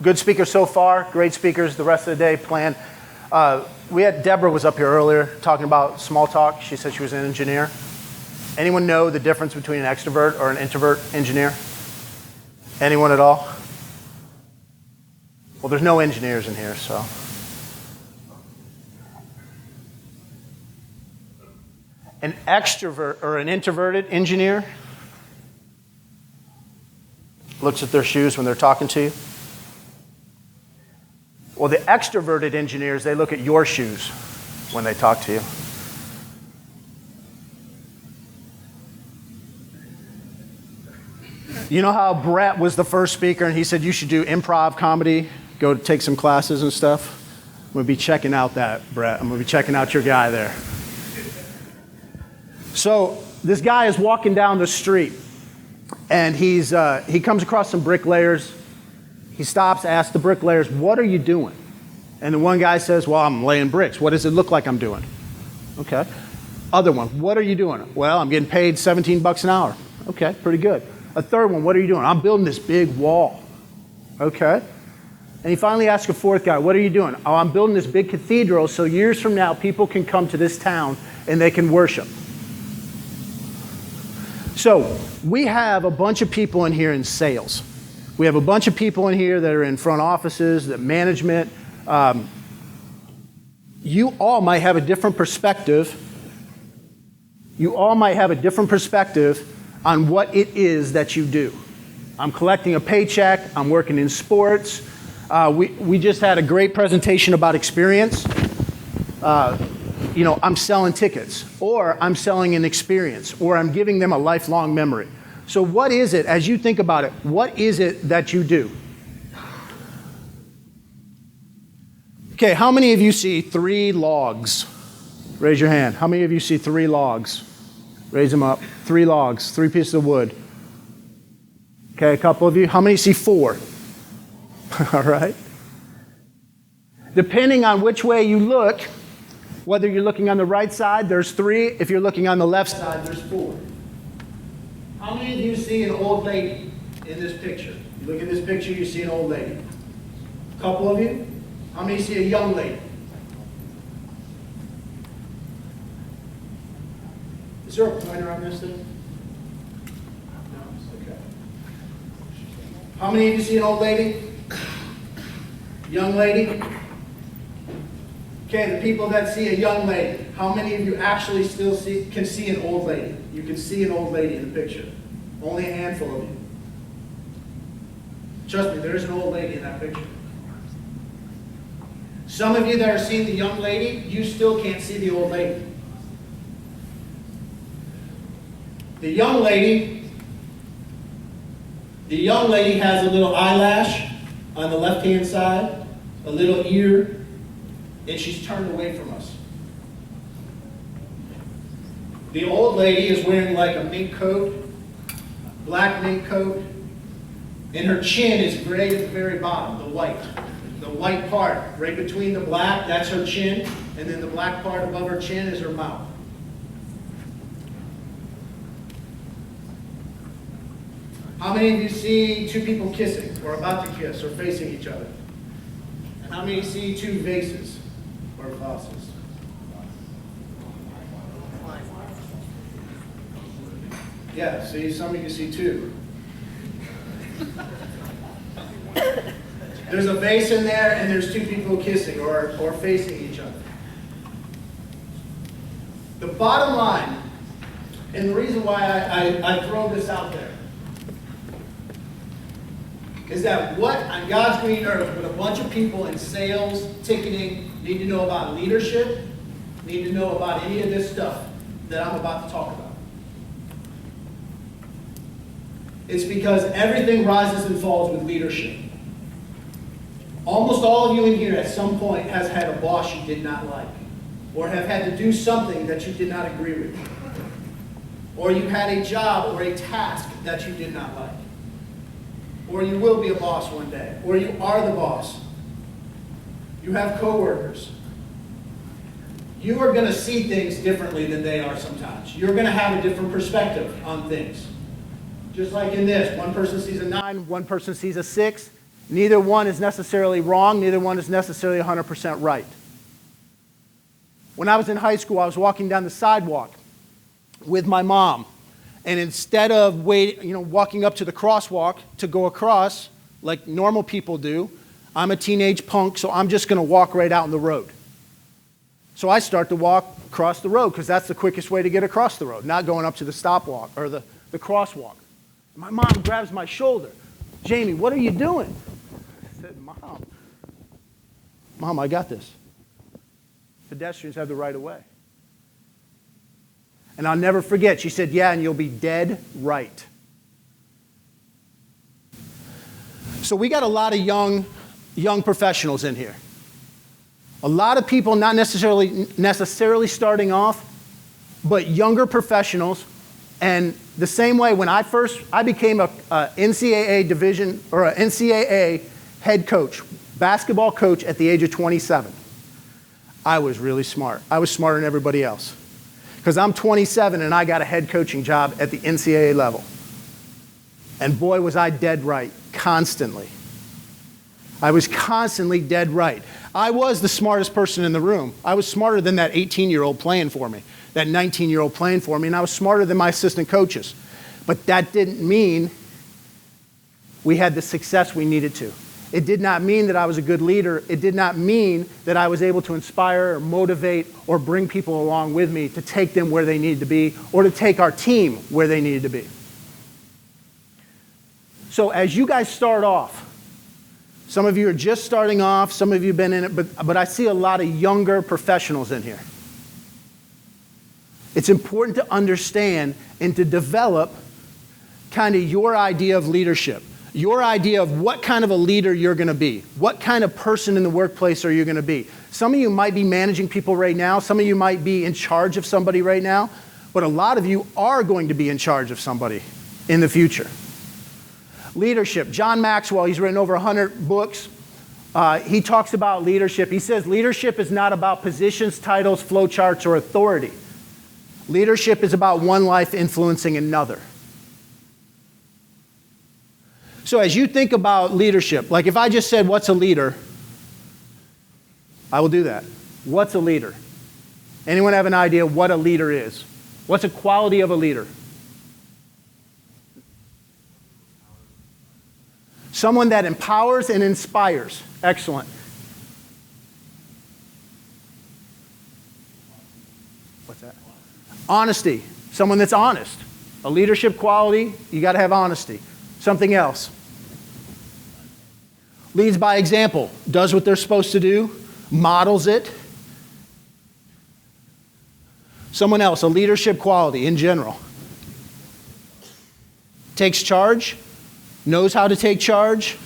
Good speakers so far, great speakers the rest of the day planned. We had Deborah was up here earlier talking about small talk. She said she was an engineer. Anyone know the difference between an extrovert or an introvert engineer? Anyone at all? Well, there's no engineers in here, so. An extrovert or an introverted engineer looks at their shoes when they're talking to you. Well, the extroverted engineers, they look at your shoes when they talk to you. You know how Brett was the first speaker and he said you should do improv comedy, go take some classes and stuff? I'm going to be checking out that, Brett. I'm going to be checking out your guy there. So this guy is walking down the street and he comes across some bricklayers. He stops, asks the bricklayers, "What are you doing?" And the one guy says, "Well, I'm laying bricks." "What does it look like I'm doing?" "Okay." Other one, "What are you doing?" "Well, I'm getting paid $17 an hour." "Okay, pretty good." A third one, "What are you doing?" "I'm building this big wall." "Okay." And he finally asks a fourth guy, "What are you doing?" "Oh, I'm building this big cathedral so years from now people can come to this town and they can worship." So we have a bunch of people in here in sales. We have a bunch of people in here that are in front offices, that management. You all might have a different perspective. You all might have a different perspective on what it is that you do. I'm collecting a paycheck. I'm working in sports. We just had a great presentation about experience. I'm selling tickets, or I'm selling an experience, or I'm giving them a lifelong memory. So what is it, as you think about it, what is it that you do? Okay, how many of you see 3 logs? Raise your hand. How many of you see 3 logs? Raise them up. 3 logs, 3 pieces of wood. Okay, a couple of you. How many see 4? All right. Depending on which way you look, whether you're looking on the right side, there's 3. If you're looking on the left side, there's 4. How many of you see an old lady in this picture? You look at this picture, you see an old lady. A couple of you? How many see a young lady? Is there a pointer on this thing? No? Okay. How many of you see an old lady? Young lady? Okay, the people that see a young lady, how many of you actually still can see an old lady? You can see an old lady in the picture. Only a handful of you. Trust me, there is an old lady in that picture. Some of you that are seeing the young lady, you still can't see the old lady. The young lady has a little eyelash on the left-hand side, a little ear, and she's turned away from us. The old lady is wearing like a mink coat, black mink coat, and her chin is gray at the very bottom, the white part, right between the black, that's her chin, and then the black part above her chin is her mouth. How many of you see 2 people kissing, or about to kiss, or facing each other? And how many see 2 vases, or vases? Yeah, see, some of you see 2. There's a vase in there, and there's 2 people kissing or facing each other. The bottom line, and the reason why I throw this out there, is that what on God's green earth would a bunch of people in sales, ticketing, need to know about leadership, need to know about any of this stuff that I'm about to talk about? It's because everything rises and falls with leadership. Almost all of you in here at some point has had a boss you did not like, or have had to do something that you did not agree with, or you had a job or a task that you did not like, or you will be a boss one day, or you are the boss. You have coworkers. You are going to see things differently than they are sometimes. You're going to have a different perspective on things. Just like in this, one person sees a 9, one person sees a 6. Neither one is necessarily wrong. Neither one is necessarily 100% right. When I was in high school, I was walking down the sidewalk with my mom. And instead of walking up to the crosswalk to go across like normal people do, I'm a teenage punk, so I'm just going to walk right out in the road. So I start to walk across the road because that's the quickest way to get across the road, not going up to the stop walk or the crosswalk. My mom grabs my shoulder. Jamie, what are you doing? I said, Mom, I got this. Pedestrians have the right of way. And I'll never forget, she said, yeah, and you'll be dead right. So we got a lot of young professionals in here. A lot of people not necessarily starting off, but younger professionals. And the same way when I became a NCAA division or a NCAA head coach, basketball coach at the age of 27. I was really smart. I was smarter than everybody else. Because I'm 27 and I got a head coaching job at the NCAA level. And boy, was I dead right, constantly. I was constantly dead right. I was the smartest person in the room. I was smarter than that 18-year-old playing for me, that 19-year-old playing for me, and I was smarter than my assistant coaches. But that didn't mean we had the success we needed to. It did not mean that I was a good leader. It did not mean that I was able to inspire or motivate or bring people along with me to take them where they needed to be or to take our team where they needed to be. So as you guys start off, some of you are just starting off, some of you have been in it, but I see a lot of younger professionals in here. It's important to understand and to develop kind of your idea of leadership. Your idea of what kind of a leader you're going to be. What kind of person in the workplace are you going to be? Some of you might be managing people right now. Some of you might be in charge of somebody right now. But a lot of you are going to be in charge of somebody in the future. Leadership. John Maxwell, he's written over 100 books. He talks about leadership. He says leadership is not about positions, titles, flowcharts, or authority. Leadership is about one life influencing another. So as you think about leadership, like if I just said, what's a leader? I will do that. What's a leader? Anyone have an idea what a leader is? What's a quality of a leader? Someone that empowers and inspires. Excellent. What's that? Honesty. Someone that's honest. A leadership quality, you got to have honesty. Something else. Leads by example, does what they're supposed to do, models it. Someone else, a leadership quality in general. Takes charge, knows how to take charge.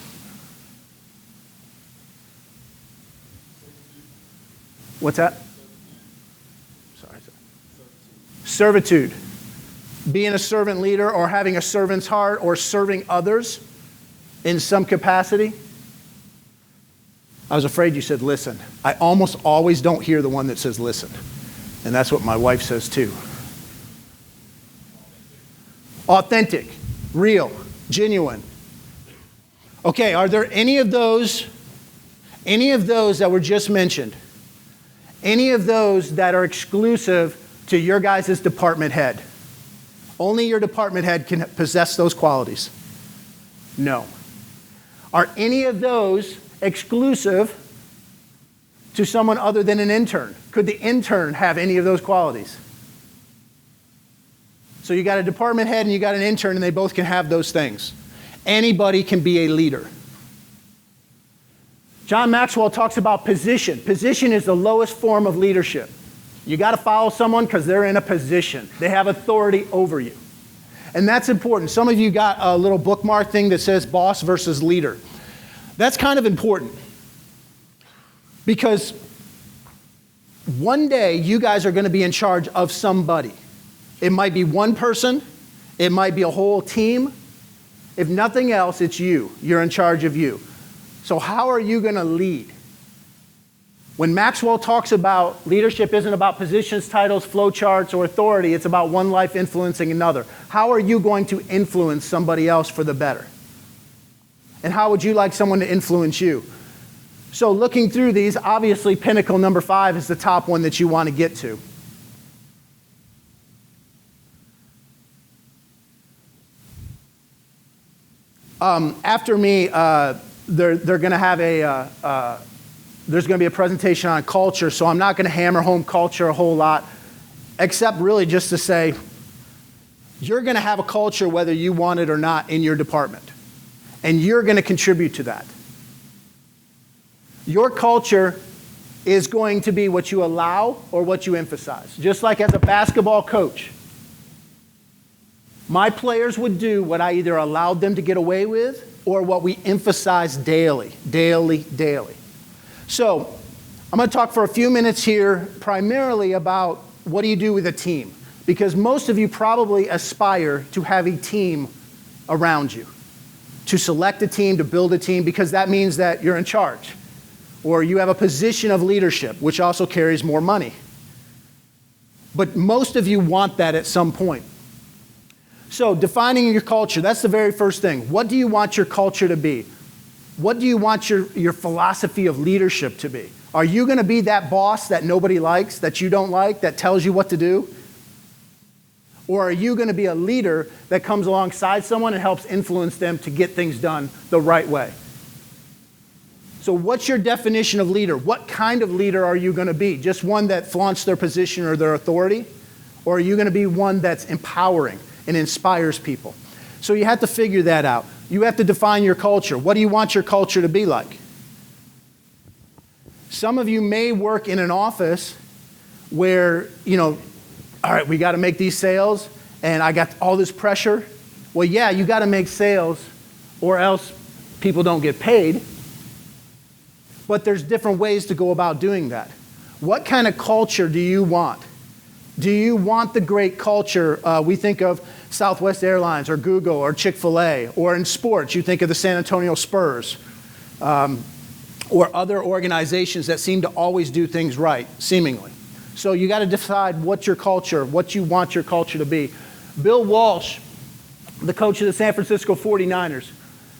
What's that? Sorry. Servitude. Being a servant leader or having a servant's heart or serving others in some capacity. I was afraid you said listen. I almost always don't hear the one that says listen. And that's what my wife says too. Authentic, real, genuine. Okay, are there any of those that were just mentioned? Any of those that are exclusive to your guys' department head? Only your department head can possess those qualities. No. Are any of those exclusive to someone other than an intern? Could the intern have any of those qualities? So you got a department head and you got an intern and they both can have those things. Anybody can be a leader. John Maxwell talks about position. Position is the lowest form of leadership. You got to follow someone because they're in a position. They have authority over you. And that's important. Some of you got a little bookmark thing that says boss versus leader. That's kind of important because one day you guys are going to be in charge of somebody. It might be one person. It might be a whole team. If nothing else, it's you. You're in charge of you. So how are you going to lead? When Maxwell talks about leadership isn't about positions, titles, flowcharts, or authority, it's about one life influencing another. How are you going to influence somebody else for the better? And how would you like someone to influence you? So looking through these, obviously pinnacle number 5 is the top one that you want to get to. After me, they're going to have there's going to be a presentation on culture, so I'm not going to hammer home culture a whole lot, except really just to say, you're going to have a culture whether you want it or not in your department, and you're going to contribute to that. Your culture is going to be what you allow or what you emphasize. Just like as a basketball coach, my players would do what I either allowed them to get away with or what we emphasize daily. So I'm going to talk for a few minutes here primarily about what do you do with a team, because most of you probably aspire to have a team around you, to select a team, to build a team, because that means that you're in charge, or you have a position of leadership, which also carries more money. But most of you want that at some point. So defining your culture, that's the very first thing. What do you want your culture to be? What do you want your philosophy of leadership to be? Are you going to be that boss that nobody likes, that you don't like, that tells you what to do? Or are you going to be a leader that comes alongside someone and helps influence them to get things done the right way? So what's your definition of leader? What kind of leader are you going to be? Just one that flaunts their position or their authority? Or are you going to be one that's empowering and inspires people? So you have to figure that out. You have to define your culture. What do you want your culture to be like? Some of you may work in an office where, all right, we got to make these sales, and I got all this pressure. Well, yeah, you got to make sales, or else people don't get paid. But there's different ways to go about doing that. What kind of culture do you want? Do you want the great culture? We think of Southwest Airlines or Google or Chick-fil-A, or in sports, you think of the San Antonio Spurs, or other organizations that seem to always do things right, seemingly. So you got to decide what's your culture, what you want your culture to be. Bill Walsh, the coach of the San Francisco 49ers,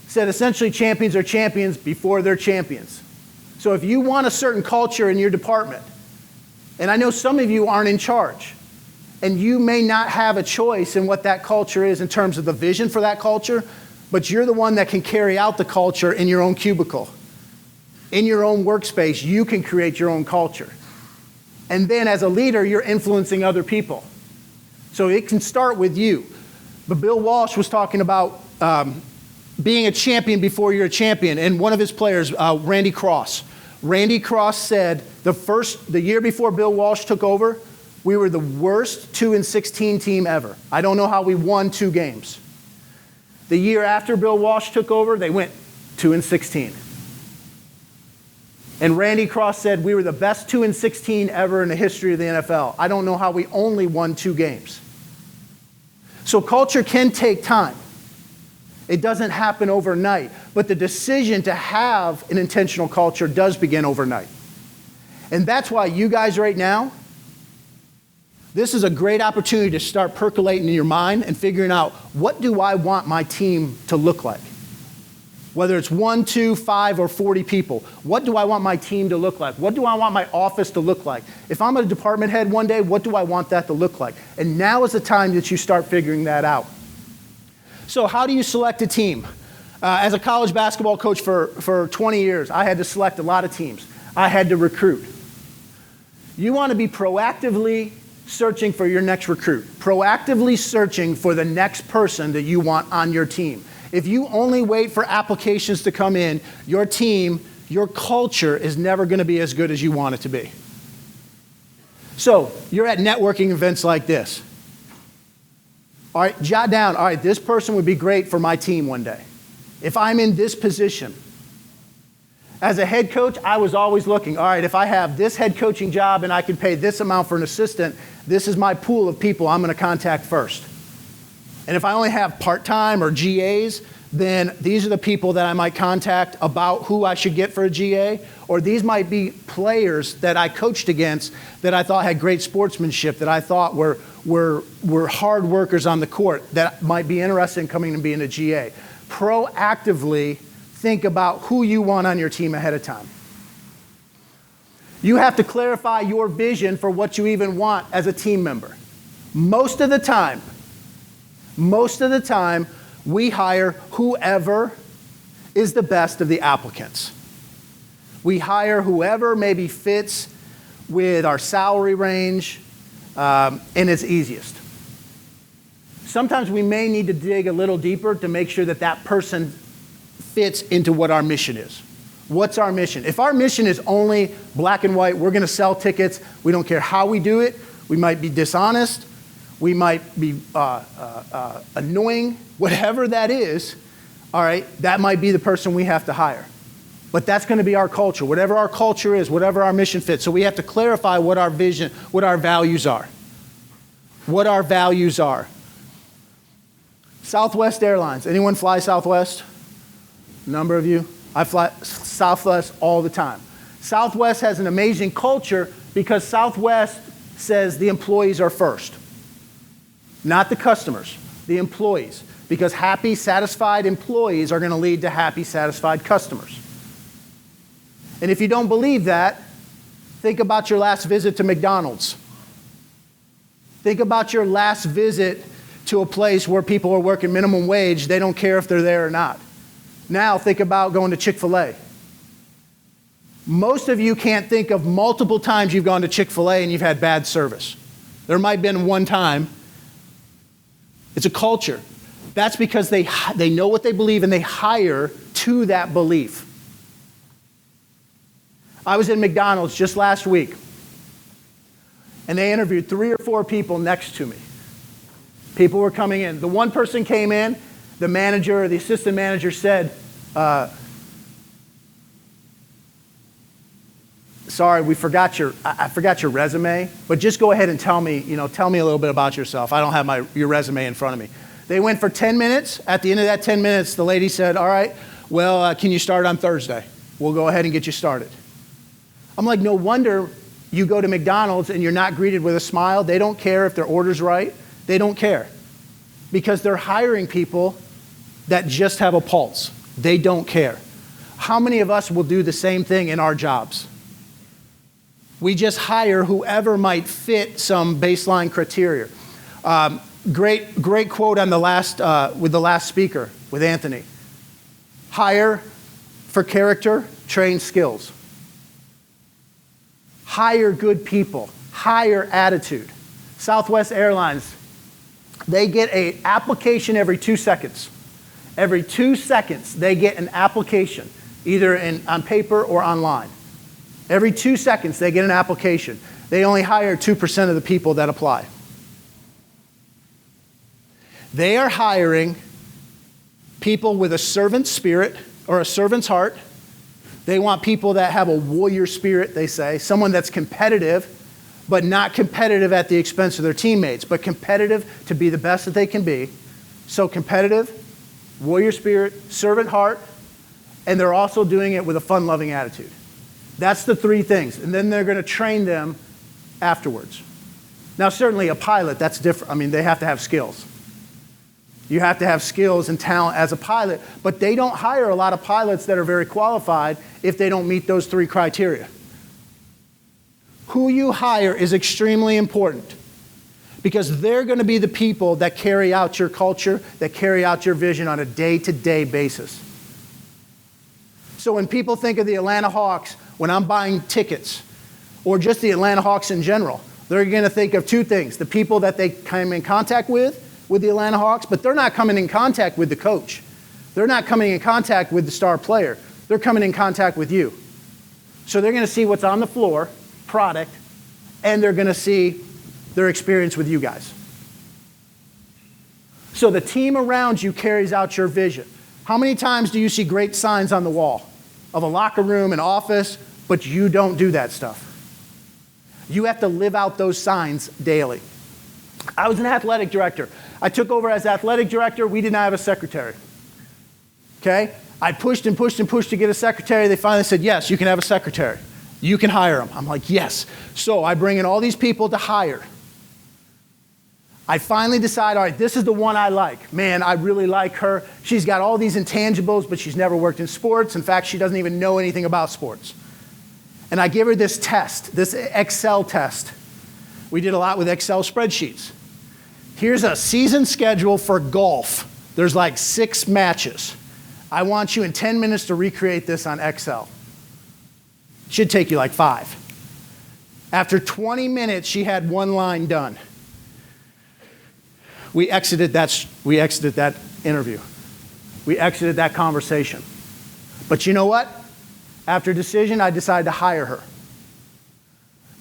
said essentially champions are champions before they're champions. So if you want a certain culture in your department, and I know some of you aren't in charge, and you may not have a choice in what that culture is in terms of the vision for that culture, but you're the one that can carry out the culture in your own cubicle. In your own workspace, you can create your own culture. And then as a leader, you're influencing other people. So it can start with you. But Bill Walsh was talking about being a champion before you're a champion. And one of his players, Randy Cross. Randy Cross said the year before Bill Walsh took over, we were the worst 2-16 team ever. I don't know how we won 2 games. The year after Bill Walsh took over, they went 2-16. And Randy Cross said we were the best 2-16 ever in the history of the NFL. I don't know how we only won 2 games. So culture can take time. It doesn't happen overnight, but the decision to have an intentional culture does begin overnight. And that's why you guys right now, this is a great opportunity to start percolating in your mind and figuring out, what do I want my team to look like? Whether it's 1, 2, 5, or 40 people, what do I want my team to look like? What do I want my office to look like? If I'm a department head one day, what do I want that to look like? And now is the time that you start figuring that out. So how do you select a team? As a college basketball coach for 20 years, I had to select a lot of teams. I had to recruit. You want to be proactively searching for your next recruit, proactively searching for the next person that you want on your team. If you only wait for applications to come in, your team, your culture is never going to be as good as you want it to be. So you're at networking events like this. All right, jot down, all right, this person would be great for my team one day. If I'm in this position. As a head coach, I was always looking, all right, if I have this head coaching job and I can pay this amount for an assistant, this is my pool of people I'm going to contact first. And if I only have part-time or GAs, then these are the people that I might contact about who I should get for a GA, or these might be players that I coached against that I thought had great sportsmanship, that I thought were hard workers on the court that might be interested in coming and being a GA. Proactively think about who you want on your team ahead of time. You have to clarify your vision for what you even want as a team member. Most of the time, we hire whoever is the best of the applicants. We hire whoever maybe fits with our salary range and is easiest. Sometimes we may need to dig a little deeper to make sure that that person fits into what our mission is. What's our mission? If our mission is only black and white, we're going to sell tickets. We don't care how we do it. We might be dishonest. We might be annoying. Whatever that is, all right, that might be the person we have to hire. But that's going to be our culture. Whatever our culture is, whatever our mission fits. So we have to clarify what our vision, what our values are. What our values are. Southwest Airlines. Anyone fly Southwest? A number of you? I fly Southwest all the time. Southwest has an amazing culture because Southwest says the employees are first. Not the customers, the employees. Because happy, satisfied employees are going to lead to happy, satisfied customers. And if you don't believe that, think about your last visit to McDonald's. Think about your last visit to a place where people are working minimum wage. They don't care if they're there or not. Now think about going to Chick-fil-A. Most of you can't think of multiple times you've gone to Chick-fil-A and you've had bad service. There might have been one time. It's a culture. That's because they know what they believe and they hire to that belief. I was in McDonald's just last week, and they interviewed 3 or 4 people next to me. People were coming in. The one person came in, the manager or the assistant manager said, sorry, I forgot your resume, but just go ahead and tell me a little bit about yourself. I don't have your resume in front of me. They went for 10 minutes. At the end of that 10 minutes, the lady said, all right, well, can you start on Thursday? We'll go ahead and get you started. I'm like, no wonder you go to McDonald's and you're not greeted with a smile. They don't care if their order's right. They don't care. Because they're hiring people that just have a pulse. They don't care. How many of us will do the same thing in our jobs? We just hire whoever might fit some baseline criteria. Great quote on with the last speaker, with Anthony. Hire for character, train skills. Hire good people. Hire attitude. Southwest Airlines, they get an application every 2 seconds. Every 2 seconds, they get an application, either on paper or online. Every 2 seconds, they get an application. They only hire 2% of the people that apply. They are hiring people with a servant spirit or a servant's heart. They want people that have a warrior spirit, they say, someone that's competitive, but not competitive at the expense of their teammates, but competitive to be the best that they can be. So competitive, warrior spirit, servant heart, and they're also doing it with a fun-loving attitude. That's the 3 things. And then they're going to train them afterwards. Now, certainly a pilot, that's different. I mean, they have to have skills. You have to have skills and talent as a pilot, but they don't hire a lot of pilots that are very qualified if they don't meet those 3 criteria. Who you hire is extremely important because they're going to be the people that carry out your culture, that carry out your vision on a day-to-day basis. So when people think of the Atlanta Hawks, when I'm buying tickets, or just the Atlanta Hawks in general, they're going to think of 2 things. The people that they come in contact with the Atlanta Hawks, but they're not coming in contact with the coach. They're not coming in contact with the star player. They're coming in contact with you. So they're going to see what's on the floor, product, and they're going to see their experience with you guys. So the team around you carries out your vision. How many times do you see great signs on the wall of a locker room, an office, but you don't do that stuff? You have to live out those signs daily. I was an athletic director. I took over as athletic director. We did not have a secretary. Okay? I pushed and pushed and pushed to get a secretary. They finally said, yes, you can have a secretary. You can hire them. I'm like, yes. So I bring in all these people to hire. I finally decide, all right, this is the one I like. Man, I really like her. She's got all these intangibles, but she's never worked in sports. In fact, she doesn't even know anything about sports. And I give her this test, this Excel test. We did a lot with Excel spreadsheets. Here's a season schedule for golf. There's like 6 matches. I want you in 10 minutes to recreate this on Excel. Should take you like 5. After 20 minutes, she had 1 line done. We exited that interview. We exited that conversation. But you know what? After decision, I decided to hire her.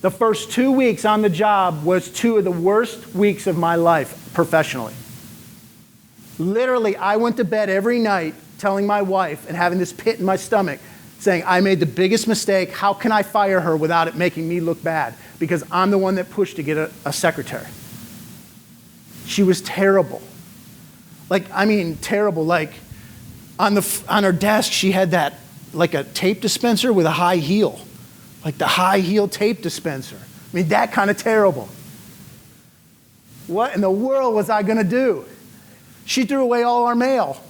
The first 2 weeks on the job was 2 of the worst weeks of my life professionally. Literally, I went to bed every night telling my wife and having this pit in my stomach saying, I made the biggest mistake. How can I fire her without it making me look bad? Because I'm the one that pushed to get a secretary. She was terrible. Terrible. Like on her desk, she had that, like a tape dispenser with a high heel. Like the high heel tape dispenser. I mean, that kind of terrible. What in the world was I going to do? She threw away all our mail.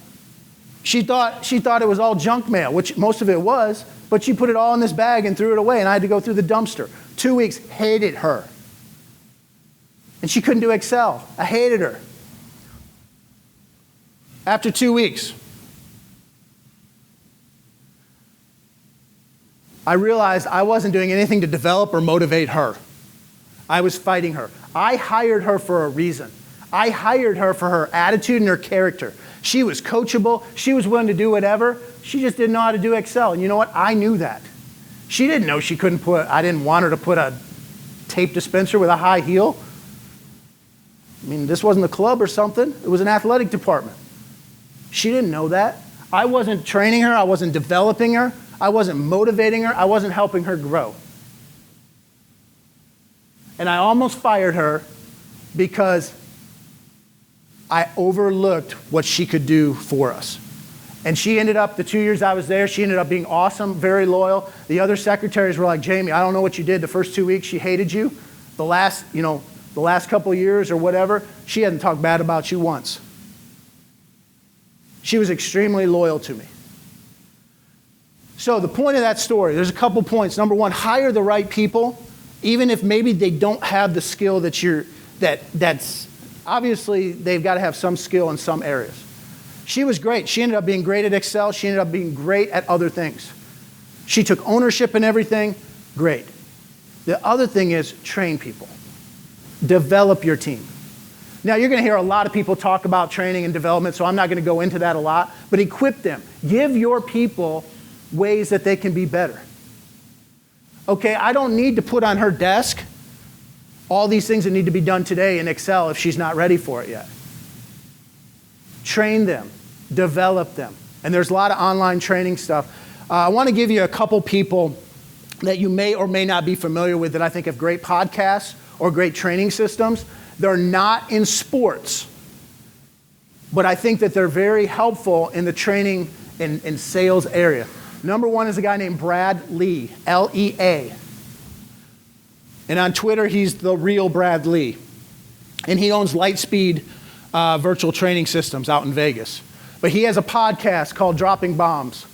She thought it was all junk mail, which most of it was, but she put it all in this bag and threw it away, and I had to go through the dumpster. 2 weeks, hated her. And she couldn't do Excel. I hated her. After 2 weeks, I realized I wasn't doing anything to develop or motivate her. I was fighting her. I hired her for a reason. I hired her for her attitude and her character. She was coachable. She was willing to do whatever. She just didn't know how to do Excel. And you know what? I knew that. She didn't know she couldn't I didn't want her to put a tape dispenser with a high heel. I mean, this wasn't a club or something. It was an athletic department. She didn't know that. I wasn't training her. I wasn't developing her. I wasn't motivating her. I wasn't helping her grow. And I almost fired her because I overlooked what she could do for us. And she ended up, the 2 years I was there, she ended up being awesome, very loyal. The other secretaries were like, Jamy, I don't know what you did the first 2 weeks. She hated you. The last couple of years or whatever, she hadn't talked bad about you once. She was extremely loyal to me. So the point of that story, there's a couple points. Number one, hire the right people, even if maybe they don't have the skill that's obviously they've got to have some skill in some areas. She was great. She ended up being great at Excel. She ended up being great at other things. She took ownership in everything. Great. The other thing is train people. Develop your team. Now, you're going to hear a lot of people talk about training and development, so I'm not going to go into that a lot, but equip them. Give your people ways that they can be better. Okay, I don't need to put on her desk all these things that need to be done today in Excel if she's not ready for it yet. Train them. Develop them. And there's a lot of online training stuff. I want to give you a couple people that you may or may not be familiar with that I think have great podcasts or great training systems. They're not in sports, but I think that they're very helpful in the training and sales area. Number one is a guy named Brad Lee, L-E-A. And on Twitter, he's the real Brad Lee. And he owns Lightspeed virtual training systems out in Vegas. But he has a podcast called Dropping Bombs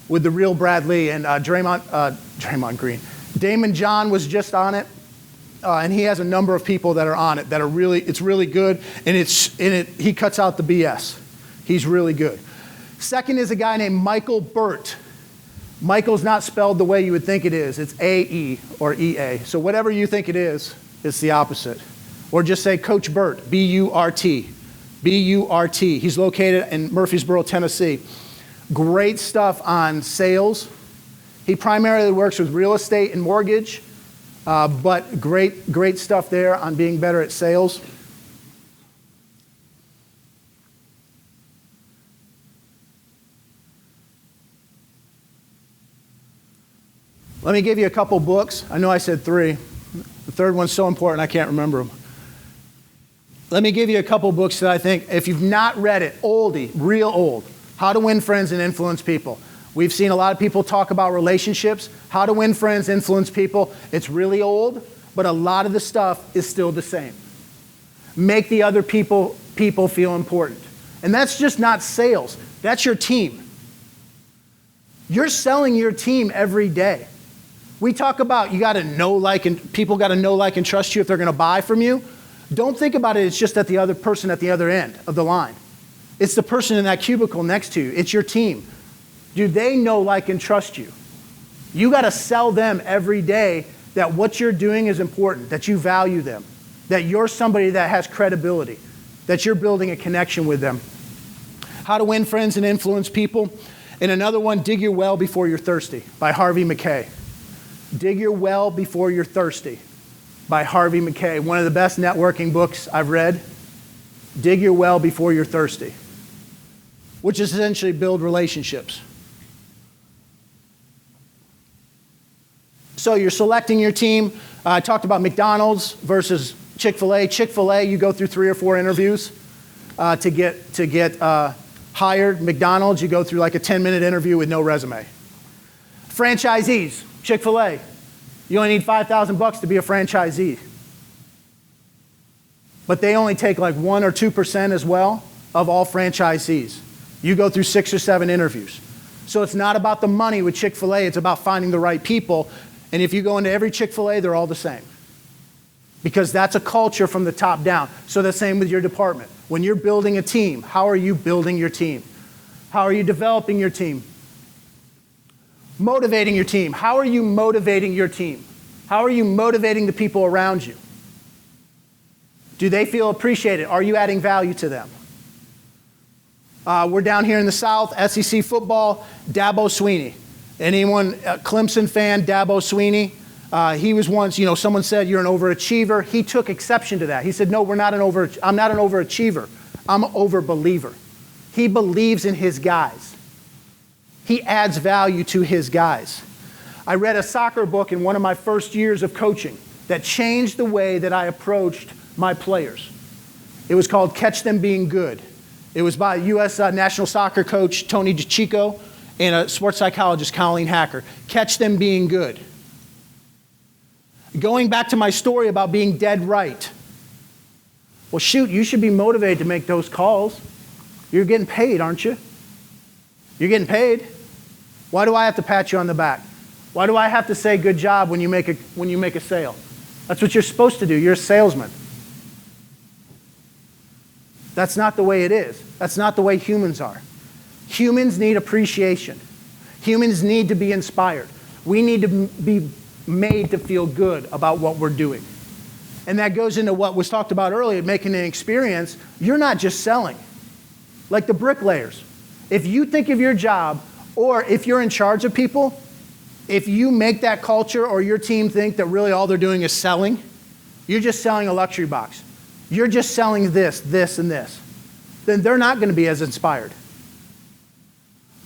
with the real Brad Lee and Draymond Green. Damon John was just on it. And he has a number of people that are on it that are it's really good. And he cuts out the BS. He's really good. Second is a guy named Michael Burt. Michael's not spelled the way you would think it is. It's A-E or E-A. So whatever you think it is, it's the opposite. Or just say Coach Burt, B-U-R-T. B-U-R-T. He's located in Murfreesboro, Tennessee. Great stuff on sales. He primarily works with real estate and mortgage, but great stuff there on being better at sales. Let me give you a couple books. I know I said 3. The third one's so important I can't remember them. Let me give you a couple books that I think, if you've not read it, oldie, real old, How to Win Friends and Influence People. We've seen a lot of people talk about relationships. How to Win Friends, Influence People. It's really old, but a lot of the stuff is still the same. Make the other people feel important. And that's just not sales. That's your team. You're selling your team every day. We talk about you got to know, like, and people got to know, like, and trust you if they're going to buy from you. Don't think about it. It's just at the other person at the other end of the line. It's the person in that cubicle next to you. It's your team. Do they know, like, and trust you? You got to sell them every day that what you're doing is important, that you value them, that you're somebody that has credibility, that you're building a connection with them. How to Win Friends and Influence People. And another one, Dig Your Well Before You're Thirsty by Harvey Mackay. Dig Your Well Before You're Thirsty by Harvey Mackay. One of the best networking books I've read. Dig Your Well Before You're Thirsty, which is essentially build relationships. So you're selecting your team. I talked about McDonald's versus Chick-fil-A. Chick-fil-A, you go through 3 or 4 interviews to get hired. McDonald's, you go through like a 10-minute interview with no resume. Franchisees, Chick-fil-A, you only need $5,000 to be a franchisee. But they only take like 1 or 2% as well of all franchisees. You go through 6 or 7 interviews. So it's not about the money with Chick-fil-A, it's about finding the right people. And if you go into every Chick-fil-A, they're all the same. Because that's a culture from the top down. So the same with your department. When you're building a team, how are you building your team? How are you developing your team? Motivating your team. How are you motivating your team? How are you motivating the people around you? Do they feel appreciated? Are you adding value to them? We're down here in the South, SEC football, Dabo Swinney. Anyone, a Clemson fan, Dabo Swinney? He was once, someone said you're an overachiever. He took exception to that. He said, no, I'm not an overachiever. I'm an overbeliever. He believes in his guys. He adds value to his guys. I read a soccer book in one of my first years of coaching that changed the way that I approached my players. It was called Catch Them Being Good. It was by U.S. national soccer coach Tony DiCicco and a sports psychologist, Colleen Hacker. Catch Them Being Good. Going back to my story about being dead right. Well, shoot, you should be motivated to make those calls. You're getting paid, aren't you? You're getting paid. Why do I have to pat you on the back? Why do I have to say good job when you make a sale? That's what you're supposed to do. You're a salesman. That's not the way it is. That's not the way humans are. Humans need appreciation. Humans need to be inspired. We need to be made to feel good about what we're doing. And that goes into what was talked about earlier, making an experience. You're not just selling. Like the bricklayers. If you think of your job, or if you're in charge of people, if you make that culture or your team think that really all they're doing is selling, you're just selling a luxury box. You're just selling this, this, and this. Then they're not going to be as inspired.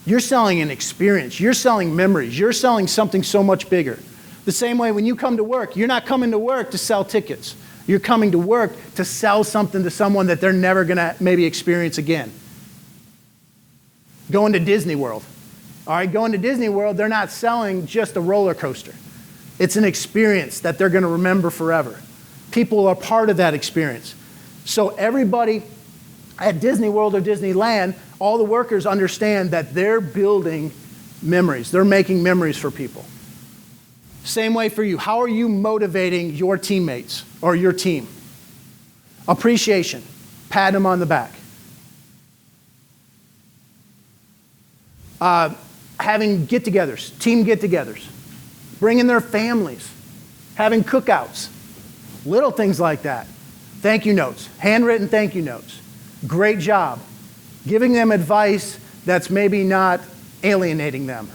You're selling an experience. You're selling memories. You're selling something so much bigger. The same way when you come to work, you're not coming to work to sell tickets. You're coming to work to sell something to someone that they're never going to maybe experience again. Going to Disney World. All right, going to Disney World, they're not selling just a roller coaster. It's an experience that they're going to remember forever. People are part of that experience. So everybody at Disney World or Disneyland, all the workers understand that they're building memories. They're making memories for people. Same way for you. How are you motivating your teammates or your team? Appreciation. Pat them on the back. Having get-togethers, team get-togethers. Bringing their families. Having cookouts. Little things like that. Thank you notes. Handwritten thank you notes. Great job. Giving them advice that's maybe not alienating them.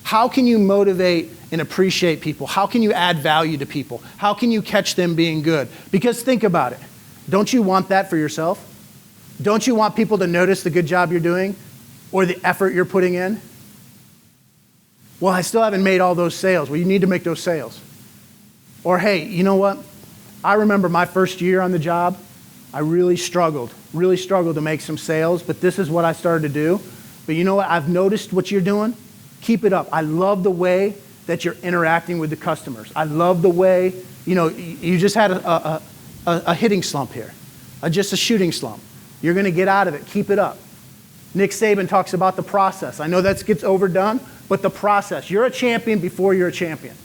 How can you motivate and appreciate people? How can you add value to people? How can you catch them being good? Because think about it. Don't you want that for yourself? Don't you want people to notice the good job you're doing or the effort you're putting in? Well, I still haven't made all those sales. Well, you need to make those sales. Or, hey, you know what? I remember my first year on the job, I really struggled to make some sales, but this is what I started to do. But you know what? I've noticed what you're doing. Keep it up. I love the way that you're interacting with the customers. I love the way, you just had a hitting slump here, just a shooting slump. You're going to get out of it. Keep it up. Nick Saban talks about the process. I know that gets overdone, but the process. You're a champion before you're a champion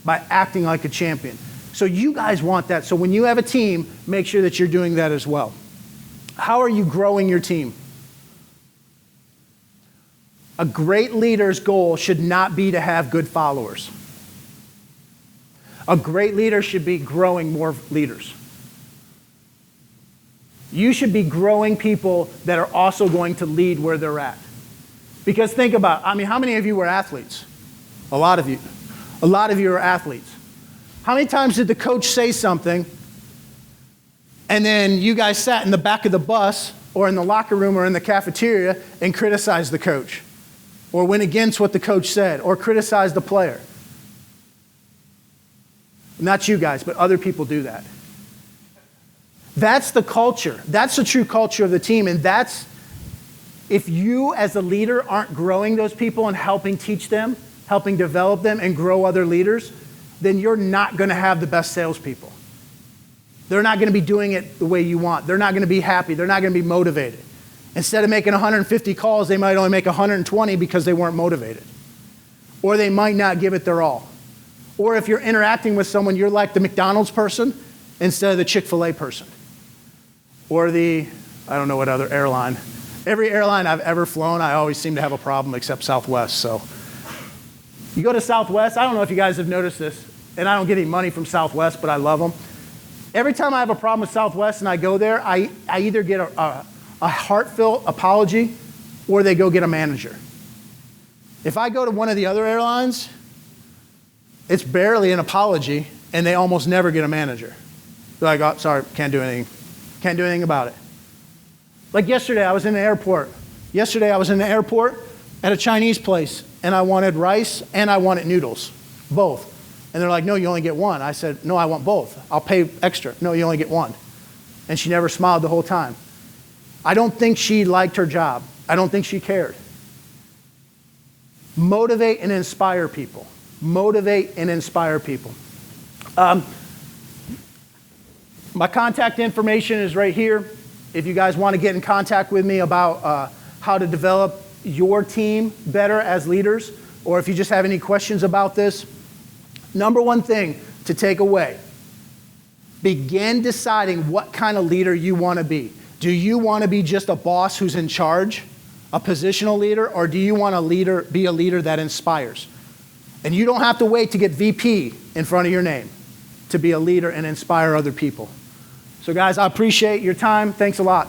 by acting like a champion. So you guys want that. So when you have a team, make sure that you're doing that as well. How are you growing your team? A great leader's goal should not be to have good followers. A great leader should be growing more leaders. You should be growing people that are also going to lead where they're at. Because think about it, how many of you were athletes? A lot of you. A lot of you are athletes. How many times did the coach say something and then you guys sat in the back of the bus or in the locker room or in the cafeteria and criticized the coach? Or went against what the coach said or criticized the player? Not you guys, but other people do that. That's the culture. That's the true culture of the team. And that's, if you as a leader aren't growing those people and helping teach them, helping develop them and grow other leaders, then you're not going to have the best salespeople. They're not going to be doing it the way you want. They're not going to be happy. They're not going to be motivated. Instead of making 150 calls, they might only make 120 because they weren't motivated. Or they might not give it their all. Or if you're interacting with someone, you're like the McDonald's person instead of the Chick-fil-A person. Or I don't know what other airline. Every airline I've ever flown, I always seem to have a problem except Southwest. So you go to Southwest, I don't know if you guys have noticed this, and I don't get any money from Southwest, but I love them. Every time I have a problem with Southwest and I go there, I either get a heartfelt apology or they go get a manager. If I go to one of the other airlines, it's barely an apology and they almost never get a manager. They're like, oh, sorry, can't do anything. Can't do anything about it. Like yesterday, I was in the airport. At a Chinese place and I wanted rice and I wanted noodles, both. And they're like, no, you only get one. I said, no, I want both. I'll pay extra. No, you only get one. And she never smiled the whole time. I don't think she liked her job. I don't think she cared. Motivate and inspire people. Motivate and inspire people. My contact information is right here. If you guys want to get in contact with me about how to develop your team better as leaders, or if you just have any questions about this, number one thing to take away, begin deciding what kind of leader you want to be. Do you want to be just a boss who's in charge, a positional leader, or do you want to be a leader that inspires? And you don't have to wait to get VP in front of your name to be a leader and inspire other people. So guys, I appreciate your time. Thanks a lot.